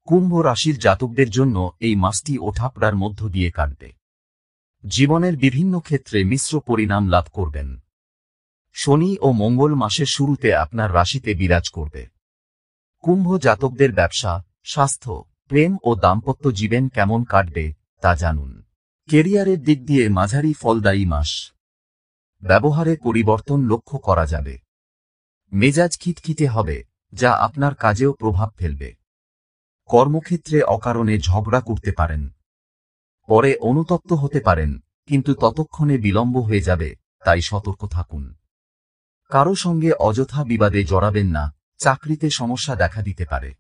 কুম্ভ রাশির জাতকদের জন্য এই মাসটি ওঠাপড়ার মধ্য দিয়ে কাটবে। জীবনের বিভিন্ন ক্ষেত্রে মিশ্র পরিণাম লাভ করবেন। শনি ও মঙ্গল মাসের শুরুতে আপনার রাশিতে বিরাজ করবে। কুম্ভ জাতকদের ব্যবসা, স্বাস্থ্য, প্রেম ও দাম্পত্য জীবন কেমন কাটবে তা জানুন। কেরিয়ারের দিক দিয়ে মাঝারি ফলদায়ী মাস। ব্যবহারে পরিবর্তন লক্ষ্য করা যাবে। মেজাজ খিটখিটে হবে, যা আপনার কাজেও প্রভাব ফেলবে। কর্মক্ষেত্রে অকারণে ঝগড়া করতে পারেন। পরে অনুতপ্ত হতে পারেন, কিন্তু ততক্ষণে বিলম্ব হয়ে যাবে, তাই সতর্ক থাকুন। কারো সঙ্গে অযথা বিবাদে জড়াবেন না, চাকরিতে সমস্যা দেখা দিতে পারে।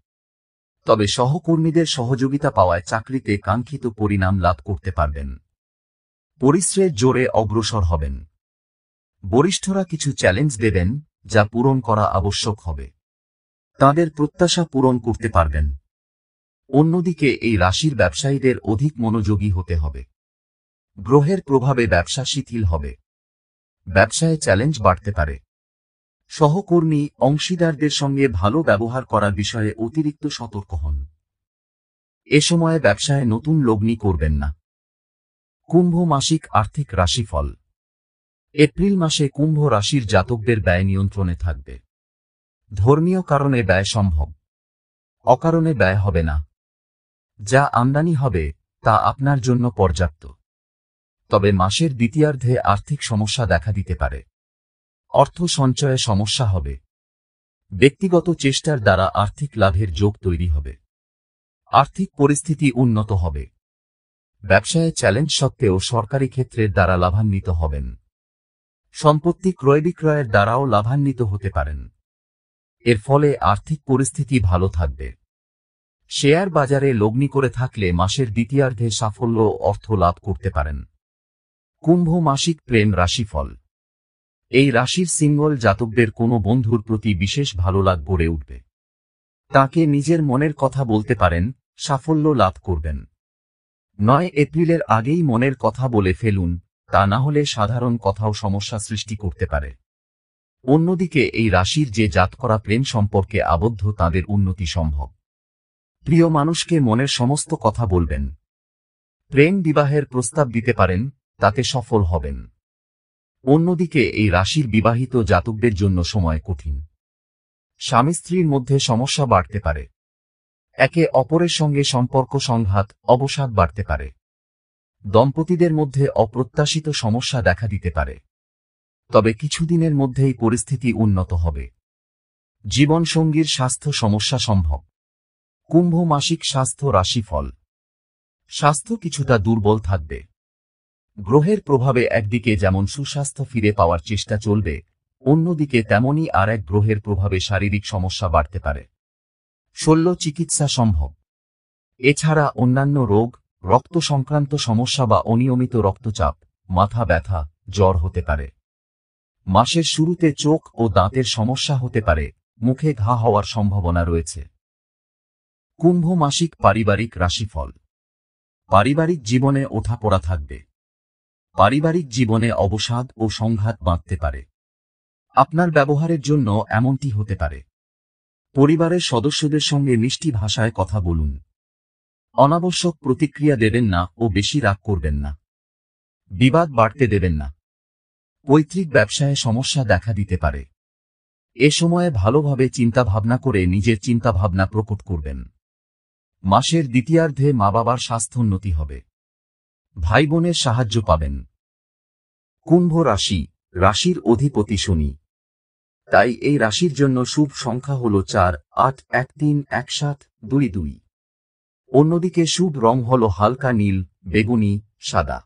তবে সহকর্মীদের সহযোগিতা পাওয়ায় চাকরিতে কাঙ্ক্ষিত পরিণাম লাভ করতে পারবেন। পরিশ্রমের জোরে অগ্রসর হবেন। বরিষ্ঠরা কিছু চ্যালেঞ্জ দেবেন, যা পূরণ করা আবশ্যক হবে। তাঁদের প্রত্যাশা পূরণ করতে পারবেন। অন্যদিকে এই রাশির ব্যবসায়ীদের অধিক মনোযোগী হতে হবে। গ্রহের প্রভাবে ব্যবসা শিথিল হবে। ব্যবসায় চ্যালেঞ্জ বাড়তে পারে। সহকর্মী, অংশীদারদের সঙ্গে ভালো ব্যবহার করার বিষয়ে অতিরিক্ত সতর্ক হন। এ সময়ে ব্যবসায় নতুন লগ্নি করবেন না। কুম্ভ মাসিক আর্থিক রাশিফল। এপ্রিল মাসে কুম্ভ রাশির জাতকদের ব্যয় নিয়ন্ত্রণে থাকবে। ধর্মীয় কারণে ব্যয় সম্ভব। অকারণে ব্যয় হবে না। যা আমদানি হবে তা আপনার জন্য পর্যাপ্ত। তবে মাসের দ্বিতীয়ার্ধে আর্থিক সমস্যা দেখা দিতে পারে। অর্থ সঞ্চয়ে সমস্যা হবে। ব্যক্তিগত চেষ্টার দ্বারা আর্থিক লাভের যোগ তৈরি হবে। আর্থিক পরিস্থিতি উন্নত হবে। ব্যবসায় চ্যালেঞ্জ সত্ত্বেও সরকারি ক্ষেত্রের দ্বারা লাভান্বিত হবেন। সম্পত্তি ক্রয় বিক্রয়ের দ্বারাও লাভান্বিত হতে পারেন। এর ফলে আর্থিক পরিস্থিতি ভালো থাকবে। শেয়ার বাজারে লগ্নি করে থাকলে মাসের দ্বিতীয়ার্ধে সাফল্য ও অর্থ লাভ করতে পারেন। কুম্ভ মাসিক প্রেম রাশিফল। এই রাশির সিঙ্গল জাতকদের কোনো বন্ধুর প্রতি বিশেষ ভালো লাগ গড়ে উঠবে। তাকে নিজের মনের কথা বলতে পারেন, সাফল্য লাভ করবেন। 9 এপ্রিলের আগেই মনের কথা বলে ফেলুন, তা না হলে সাধারণ কথাও সমস্যা সৃষ্টি করতে পারে। অন্যদিকে এই রাশির যে জাতকরা প্রেম সম্পর্কে আবদ্ধ তাদের উন্নতি সম্ভব। প্রিয় মানুষকে মনের সমস্ত কথা বলবেন। প্রেম বিবাহের প্রস্তাব দিতে পারেন, তাতে সফল হবেন। অন্যদিকে এই রাশির বিবাহিত জাতকদের জন্য সময় কঠিন। স্বামী স্ত্রীর মধ্যে সমস্যা বাড়তে পারে। একে অপরের সঙ্গে সম্পর্ক সংঘাত, অবসাদ বাড়তে পারে। দম্পতিদের মধ্যে অপ্রত্যাশিত সমস্যা দেখা দিতে পারে। তবে কিছুদিনের মধ্যেই পরিস্থিতি উন্নত হবে। জীবনসঙ্গীর স্বাস্থ্য সমস্যা সম্ভব। কুম্ভ মাসিক স্বাস্থ্য রাশিফল। স্বাস্থ্য কিছুটা দুর্বল থাকবে। গ্রহের প্রভাবে একদিকে যেমন সুস্বাস্থ্য ফিরে পাওয়ার চেষ্টা চলবে, অন্যদিকে তেমনই আর এক গ্রহের প্রভাবে শারীরিক সমস্যা বাড়তে পারে। শল্য চিকিৎসা সম্ভব। এছাড়া অন্যান্য রোগ, রক্ত সংক্রান্ত সমস্যা বা অনিয়মিত রক্তচাপ, মাথা ব্যথা, জ্বর হতে পারে। মাসের শুরুতে চোখ ও দাঁতের সমস্যা হতে পারে, মুখে ঘা হওয়ার সম্ভাবনা রয়েছে। কুম্ভ মাসিক পারিবারিক রাশিফল। পারিবারিক জীবনে ওঠাপড়া থাকবে। পারিবারিক জীবনে অবসাদ ও সংঘাত বাঁধতে পারে। আপনার ব্যবহারের জন্য এমনটি হতে পারে। পরিবারের সদস্যদের সঙ্গে মিষ্টি ভাষায় কথা বলুন। অনাবশ্যক প্রতিক্রিয়া দেবেন না ও বেশি রাগ করবেন না। বিবাদ বাড়তে দেবেন না। পৈতৃক ব্যবসায় সমস্যা দেখা দিতে পারে। এ সময়ে ভালোভাবে চিন্তাভাবনা করে নিজের চিন্তাভাবনা প্রকট করবেন। মাসের দ্বিতীয়ার্ধে মা বাবার স্বাস্থ্যোন্নতি হবে। ভাই বোনের সাহায্য পাবেন। কুম্ভ রাশি, রাশির অধিপতি শনি। তাই এই রাশির জন্য শুভ সংখ্যা হল 4, 8, 1, 3, 1, 7, 2, 2। অন্যদিকে শুভ রং হল হালকা নীল, বেগুনি, সাদা।